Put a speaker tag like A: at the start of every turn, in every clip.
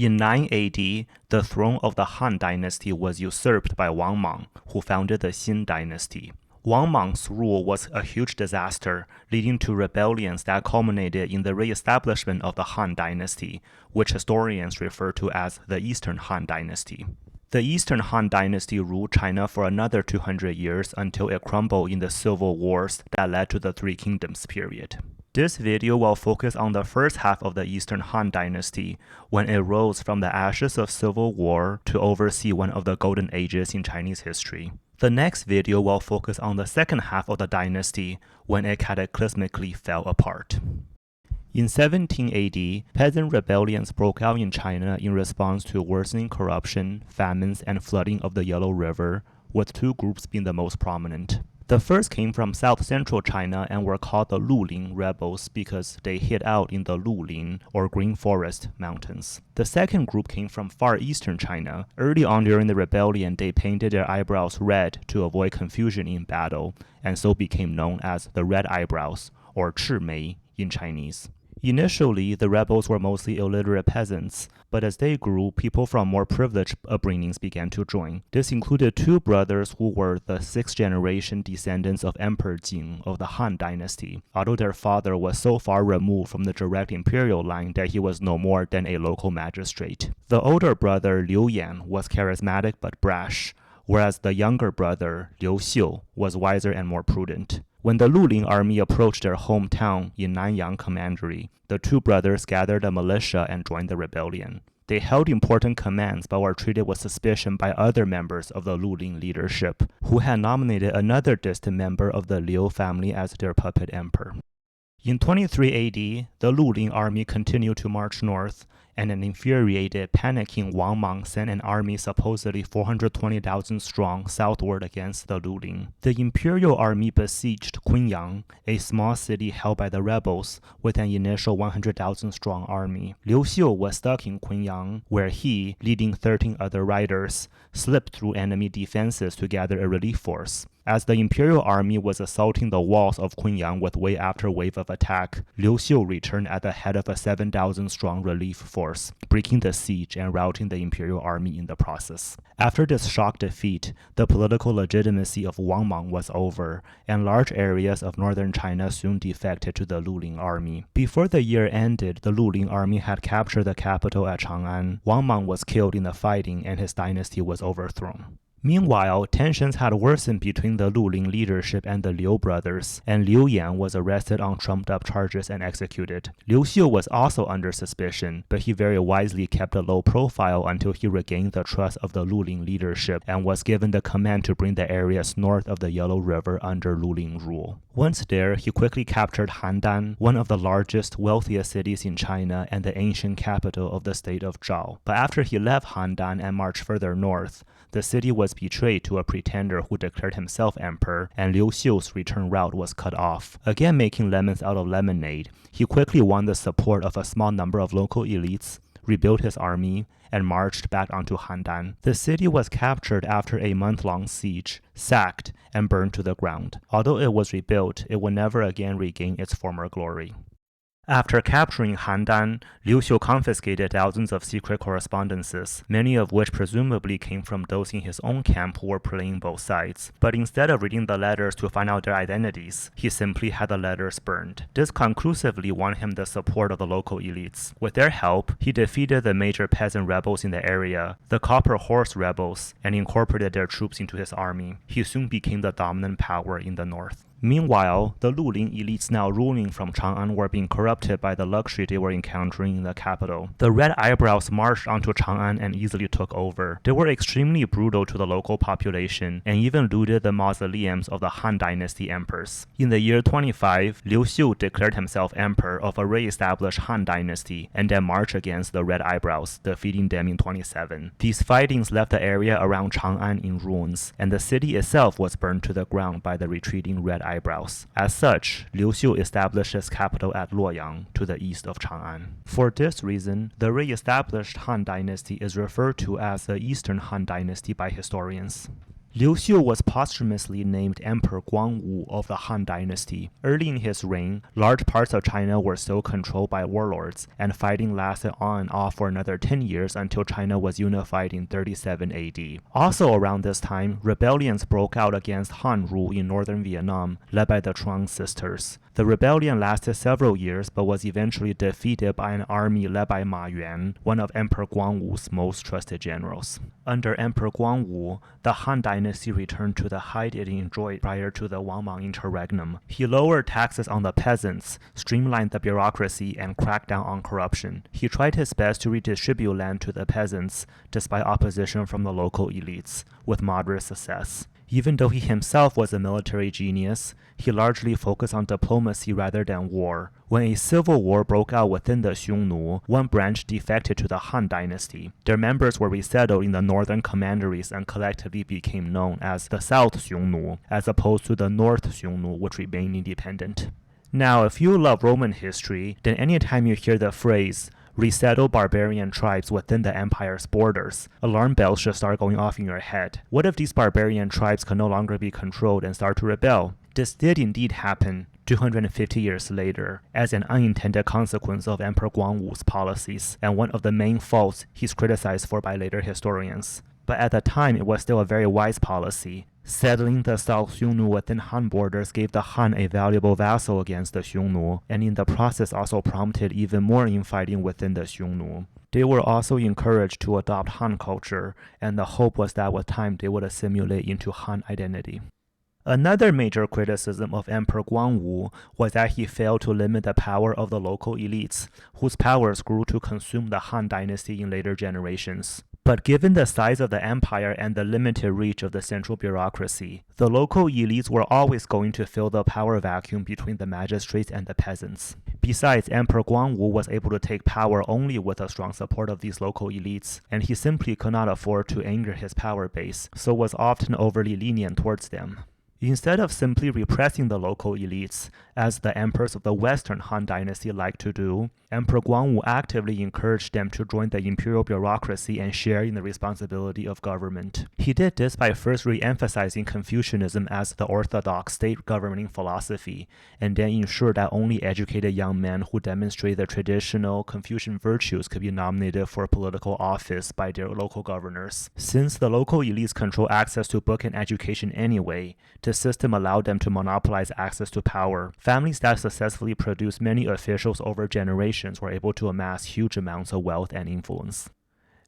A: In 9 AD, the throne of the Han Dynasty was usurped by Wang Mang, who founded the Xin Dynasty. Wang Mang's rule was a huge disaster, leading to rebellions that culminated in the re-establishment of the Han Dynasty, which historians refer to as the Eastern Han Dynasty. The Eastern Han Dynasty ruled China for another 200 years until it crumbled in the civil wars that led to the Three Kingdoms period. This video will focus on the first half of the Eastern Han Dynasty, when it rose from the ashes of civil war to oversee one of the golden ages in Chinese history. The next video will focus on the second half of the dynasty, when it cataclysmically fell apart. In 17 AD, peasant rebellions broke out in China in response to worsening corruption, famines, and flooding of the Yellow River, with two groups being the most prominent. The first came from south-central China and were called the Luling rebels because they hid out in the Luling, or Green Forest, mountains. The second group came from far eastern China. Early on during the rebellion, they painted their eyebrows red to avoid confusion in battle, and so became known as the Red Eyebrows, or 赤眉 in Chinese. Initially, the rebels were mostly illiterate peasants, but as they grew, people from more privileged upbringings began to join. This included two brothers who were the sixth-generation descendants of Emperor Jing of the Han Dynasty, although their father was so far removed from the direct imperial line that he was no more than a local magistrate. The older brother, Liu Yan, was charismatic but brash, whereas the younger brother, Liu Xiu, was wiser and more prudent. When the Luling army approached their hometown in Nanyang Commandery, the two brothers gathered a militia and joined the rebellion. They held important commands but were treated with suspicion by other members of the Luling leadership, who had nominated another distant member of the Liu family as their puppet emperor. In 23 AD, the Luling army continued to march north, and an infuriated, panicking Wang Mang sent an army supposedly 420,000 strong southward against the Luling. The imperial army besieged Kunyang, a small city held by the rebels, with an initial 100,000 strong army. Liu Xiu was stuck in Kunyang, where he, leading 13 other riders, slipped through enemy defenses to gather a relief force. As the imperial army was assaulting the walls of Kunyang with wave after wave of attack, Liu Xiu returned at the head of a 7,000-strong relief force, breaking the siege and routing the imperial army in the process. After this shock defeat, the political legitimacy of Wang Mang was over, and large areas of northern China soon defected to the Luling army. Before the year ended, the Luling army had captured the capital at Chang'an. Wang Mang was killed in the fighting, and his dynasty was overthrown. Meanwhile, tensions had worsened between the Luling leadership and the Liu brothers, and Liu Yan was arrested on trumped-up charges and executed. Liu Xiu was also under suspicion, but he very wisely kept a low profile until he regained the trust of the Luling leadership and was given the command to bring the areas north of the Yellow River under Luling rule. Once there, he quickly captured Handan, one of the largest, wealthiest cities in China and the ancient capital of the state of Zhao. But after he left Handan and marched further north, the city was betrayed to a pretender who declared himself emperor, and Liu Xiu's return route was cut off. Again making lemons out of lemonade, he quickly won the support of a small number of local elites, rebuilt his army, and marched back onto Handan. The city was captured after a month-long siege, sacked, and burned to the ground. Although it was rebuilt, it would never again regain its former glory. After capturing Handan, Liu Xiu confiscated thousands of secret correspondences, many of which presumably came from those in his own camp who were playing both sides. But instead of reading the letters to find out their identities, he simply had the letters burned. This conclusively won him the support of the local elites. With their help, he defeated the major peasant rebels in the area, the Copper Horse rebels, and incorporated their troops into his army. He soon became the dominant power in the north. Meanwhile, the Luling elites now ruling from Chang'an were being corrupted by the luxury they were encountering in the capital. The Red Eyebrows marched onto Chang'an and easily took over. They were extremely brutal to the local population and even looted the mausoleums of the Han Dynasty emperors. In the year 25, Liu Xiu declared himself emperor of a re-established Han Dynasty and then marched against the Red Eyebrows, defeating them in 27. These fightings left the area around Chang'an in ruins, and the city itself was burned to the ground by the retreating Red Eyebrows. As such, Liu Xiu established his capital at Luoyang, to the east of Chang'an. For this reason, the re-established Han Dynasty is referred to as the Eastern Han Dynasty by historians. Liu Xiu was posthumously named Emperor Guangwu of the Han Dynasty. Early in his reign, large parts of China were still controlled by warlords, and fighting lasted on and off for another 10 years until China was unified in 37 AD. Also around this time, rebellions broke out against Han rule in northern Vietnam, led by the Truong sisters. The rebellion lasted several years but was eventually defeated by an army led by Ma Yuan, one of Emperor Guangwu's most trusted generals. Under Emperor Guangwu, the Han Dynasty returned to the height it enjoyed prior to the Wang Mang interregnum. He lowered taxes on the peasants, streamlined the bureaucracy, and cracked down on corruption. He tried his best to redistribute land to the peasants, despite opposition from the local elites, with moderate success. Even though he himself was a military genius, he largely focused on diplomacy rather than war. When a civil war broke out within the Xiongnu, one branch defected to the Han Dynasty. Their members were resettled in the northern commanderies and collectively became known as the South Xiongnu, as opposed to the North Xiongnu, which remained independent. Now, if you love Roman history, then anytime you hear the phrase, resettle barbarian tribes within the empire's borders, alarm bells should start going off in your head. What if these barbarian tribes could no longer be controlled and start to rebel? This did indeed happen 250 years later, as an unintended consequence of Emperor Guangwu's policies, and one of the main faults he's criticized for by later historians. But at the time, it was still a very wise policy. Settling the South Xiongnu within Han borders gave the Han a valuable vassal against the Xiongnu, and in the process also prompted even more infighting within the Xiongnu. They were also encouraged to adopt Han culture, and the hope was that with time they would assimilate into Han identity. Another major criticism of Emperor Guangwu was that he failed to limit the power of the local elites, whose powers grew to consume the Han dynasty in later generations. But given the size of the empire and the limited reach of the central bureaucracy, the local elites were always going to fill the power vacuum between the magistrates and the peasants. Besides, Emperor Guangwu was able to take power only with the strong support of these local elites, and he simply could not afford to anger his power base, so was often overly lenient towards them. Instead of simply repressing the local elites, as the emperors of the Western Han Dynasty liked to do, Emperor Guangwu actively encouraged them to join the imperial bureaucracy and share in the responsibility of government. He did this by first re-emphasizing Confucianism as the orthodox state-governing philosophy, and then ensured that only educated young men who demonstrate the traditional Confucian virtues could be nominated for political office by their local governors. Since the local elites control access to book and education anyway, the system allowed them to monopolize access to power. Families that successfully produced many officials over generations were able to amass huge amounts of wealth and influence.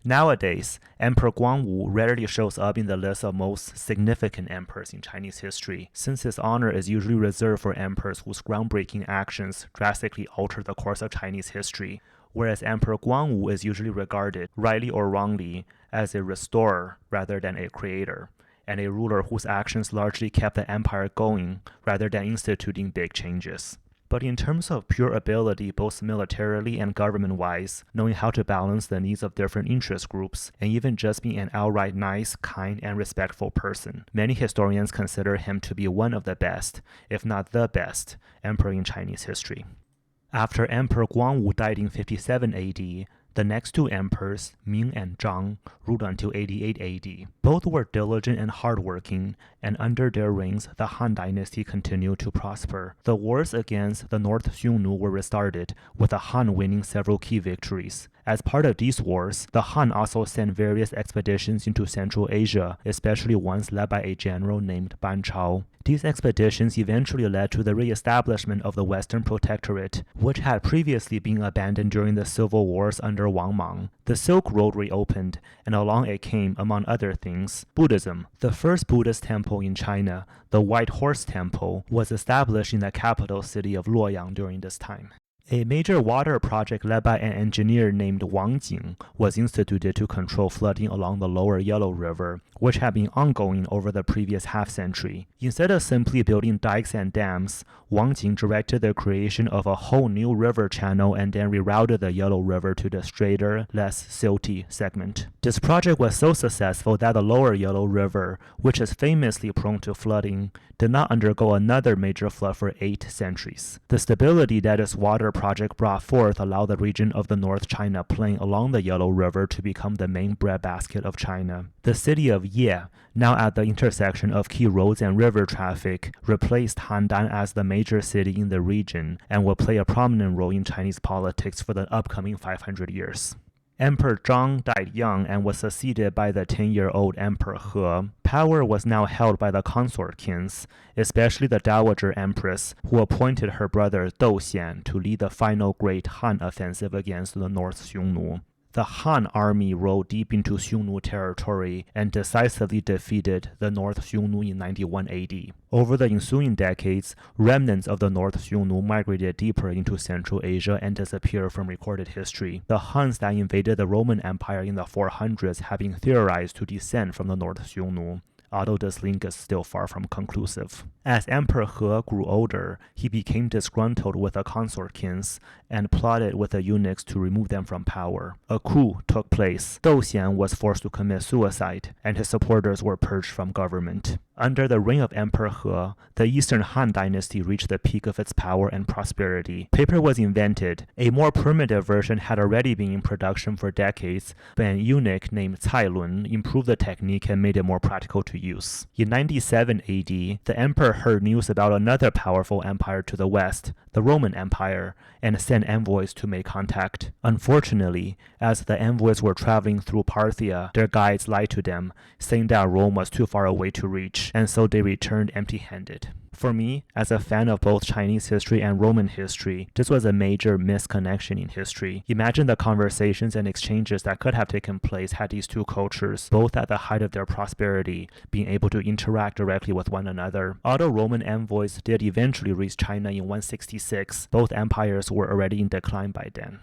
A: Nowadays, Emperor Guangwu rarely shows up in the list of most significant emperors in Chinese history, since his honor is usually reserved for emperors whose groundbreaking actions drastically altered the course of Chinese history, whereas Emperor Guangwu is usually regarded, rightly or wrongly, as a restorer rather than a creator, and a ruler whose actions largely kept the empire going rather than instituting big changes. But in terms of pure ability, both militarily and government-wise, knowing how to balance the needs of different interest groups, and even just being an outright nice, kind, and respectful person, many historians consider him to be one of the best, if not the best, emperor in Chinese history. After Emperor Guangwu died in 57 AD, the next two emperors, Ming and Zhang, ruled until 88 AD. Both were diligent and hardworking, and under their reigns, the Han dynasty continued to prosper. The wars against the North Xiongnu were restarted, with the Han winning several key victories. As part of these wars, the Han also sent various expeditions into Central Asia, especially ones led by a general named Ban Chao. These expeditions eventually led to the re-establishment of the Western Protectorate, which had previously been abandoned during the civil wars under Wang Mang. The Silk Road reopened, and along it came, among other things, Buddhism. The first Buddhist temple in China, the White Horse Temple, was established in the capital city of Luoyang during this time. A major water project led by an engineer named Wang Jing was instituted to control flooding along the lower Yellow River, which had been ongoing over the previous half-century. Instead of simply building dikes and dams, Wang Jing directed the creation of a whole new river channel and then rerouted the Yellow River to the straighter, less silty segment. This project was so successful that the lower Yellow River, which is famously prone to flooding, did not undergo another major flood for 8 centuries. The stability that its water project brought forth allowed the region of the North China Plain along the Yellow River to become the main breadbasket of China. The city of Ye, now at the intersection of key roads and river traffic, replaced Handan as the major city in the region and will play a prominent role in Chinese politics for the upcoming 500 years. Emperor Zhang died young and was succeeded by the 10-year-old Emperor He. Power was now held by the consort kings, especially the Dowager Empress, who appointed her brother Dou Xian to lead the final great Han offensive against the North Xiongnu. The Han army rode deep into Xiongnu territory and decisively defeated the North Xiongnu in 91 AD. Over the ensuing decades, remnants of the North Xiongnu migrated deeper into Central Asia and disappeared from recorded history. The Huns that invaded the Roman Empire in the 400s have been theorized to descend from the North Xiongnu, although this link is still far from conclusive. As Emperor He grew older, he became disgruntled with the consort kings and plotted with the eunuchs to remove them from power. A coup took place. Dou Xian was forced to commit suicide, and his supporters were purged from government. Under the reign of Emperor He, the Eastern Han Dynasty reached the peak of its power and prosperity. Paper was invented. A more primitive version had already been in production for decades, but an eunuch named Cai Lun improved the technique and made it more practical to use. In 97 AD, the emperor heard news about another powerful empire to the west, the Roman Empire, and sent envoys to make contact. Unfortunately, as the envoys were traveling through Parthia, their guides lied to them, saying that Rome was too far away to reach, and so they returned empty-handed. For me, as a fan of both Chinese history and Roman history, this was a major misconnection in history. Imagine the conversations and exchanges that could have taken place had these two cultures, both at the height of their prosperity, been able to interact directly with one another. Although Roman envoys did eventually reach China in 166, both empires were already in decline by then.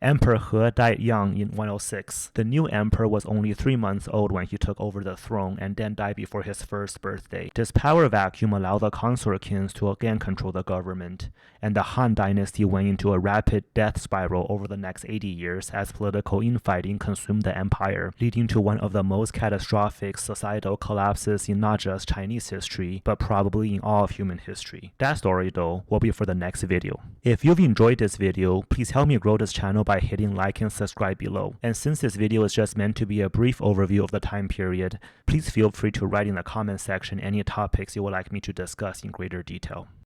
A: Emperor He died young in 106. The new emperor was only 3 months old when he took over the throne and then died before his first birthday. This power vacuum allowed the consort kings to again control the government, and the Han Dynasty went into a rapid death spiral over the next 80 years as political infighting consumed the empire, leading to one of the most catastrophic societal collapses in not just Chinese history, but probably in all of human history. That story, though, will be for the next video. If you've enjoyed this video, please help me grow this channel by hitting like and subscribe below. And since this video is just meant to be a brief overview of the time period, please feel free to write in the comment section any topics you would like me to discuss in greater detail.